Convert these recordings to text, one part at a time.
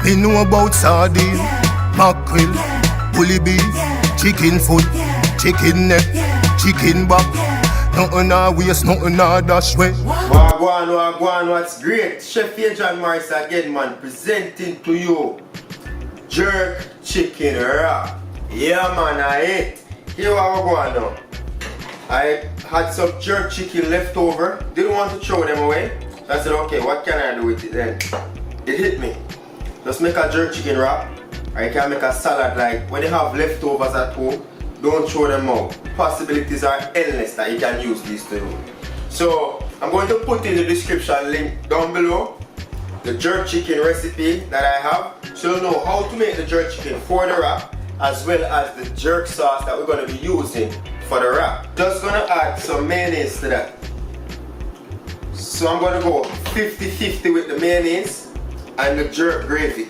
Me know about sardine, mackerel, bully beef, chicken foot, chicken neck, chicken back. Nothing I waste, nothing I dash way. Wagwan, what's great? Chef Adrian Morris again, man, presenting to you jerk chicken wrap. Yeah, man, I ate. Here what we're going now. I had some jerk chicken left over. Didn't want to throw them away. So I said, okay, what can I do with it then? It hit me. Just make a jerk chicken wrap, or you can make a salad. Like when you have leftovers at home, don't throw them out. Possibilities are endless that you can use these to do. So I'm going to put in the description link down below the jerk chicken recipe that I have, so you'll know how to make the jerk chicken for the wrap, as well as the jerk sauce that we're going to be using for the wrap. Just going to add some mayonnaise to that. So I'm going to go 50-50 with the mayonnaise and the jerk gravy.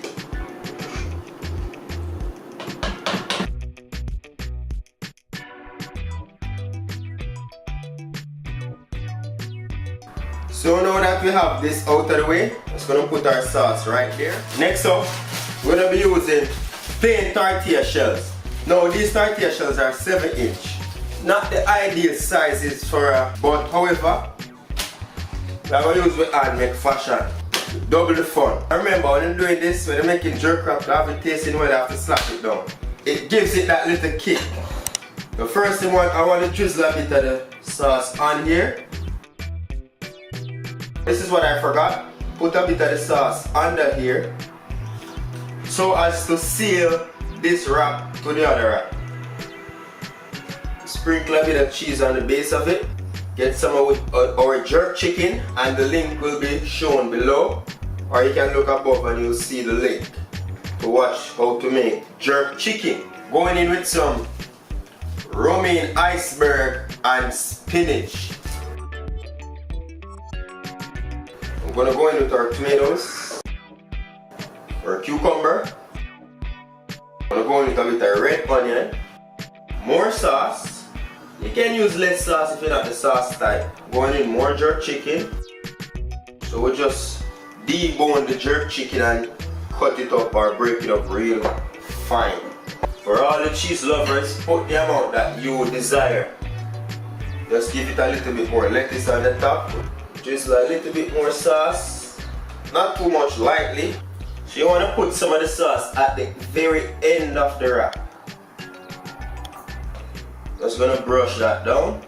So now that we have this out of the way, just gonna put our sauce right there. Next up, we're gonna be using plain tortilla shells. Now these tortilla shells are 7-inch. Not the ideal sizes for a, but however, we're gonna use with hand make fashion. Double the fun. And remember, when you're doing this, when you're making jerk wrap, you have to tasting well, you have to slap it down. It gives it that little kick. The first thing I want to drizzle a bit of the sauce on here. This is what I forgot. Put a bit of the sauce under here, so as to seal this wrap to the other wrap. Sprinkle a bit of cheese on the base of it. Get some of our jerk chicken, and the link will be shown below, or you can look above and you'll see the link to watch how to make jerk chicken. Going in with some romaine iceberg and spinach. I'm gonna go in with our tomatoes, our cucumber. I'm gonna go in with a bit of red onion, more sauce. You can use less sauce if you're not the sauce type. Going in more jerk chicken. So we'll just debone the jerk chicken and cut it up or break it up real fine. For all the cheese lovers, put the amount that you desire. Just give it a little bit more lettuce on the top. Just a little bit more sauce. Not too much, lightly. So you want to put some of the sauce at the very end of the wrap. Just gonna brush that down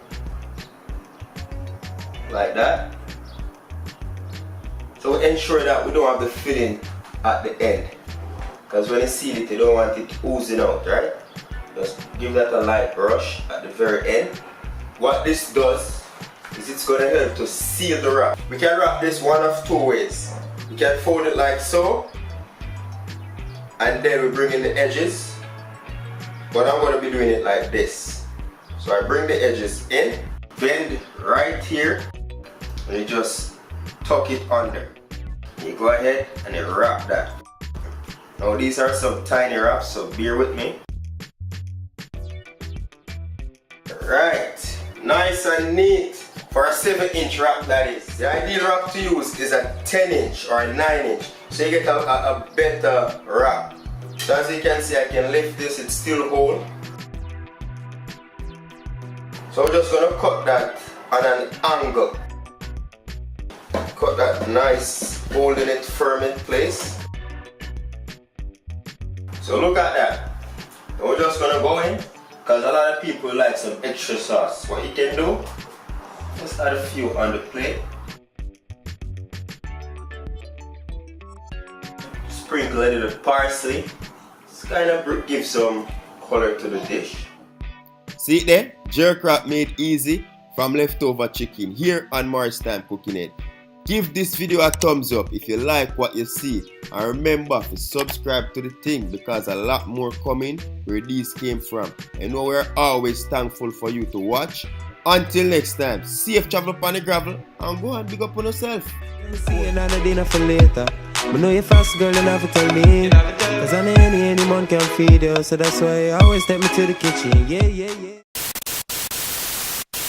like that. So ensure that we don't have the filling at the end, because when you seal it, you don't want it oozing out, right? Just give that a light brush at the very end. What this does is it's gonna help to seal the wrap. We can wrap this one of two ways. We can fold it like so, and then we bring in the edges, but I'm gonna be doing it like this. So I bring the edges in, bend right here, and you just tuck it under. You go ahead and you wrap that. Now these are some tiny wraps, so bear with me. Right, nice and neat. For a 7-inch wrap, that is. The ideal wrap to use is a 10-inch or a 9-inch, so you get a better wrap. So as you can see, I can lift this, it's still whole. So I'm just gonna cut that on an angle. Cut that nice, holding it firm in place. So look at that. Now we're just gonna go in, because a lot of people like some extra sauce. What you can do, just add a few on the plate. Sprinkle a little parsley. Just kind of give some color to the dish. See it there? Jerk wrap made easy from leftover chicken here on Morris Time Cooking It. Give this video a thumbs up if you like what you see, and remember to subscribe to the thing, because a lot more coming where these came from. I know we're always thankful for you to watch. Until next time, safe travel upon the gravel, and go and big up on yourself. See you another dinner for later. I know you're fast, girl, you have to tell me. Cause any man can feed you, so that's why you always take me to the kitchen. Yeah.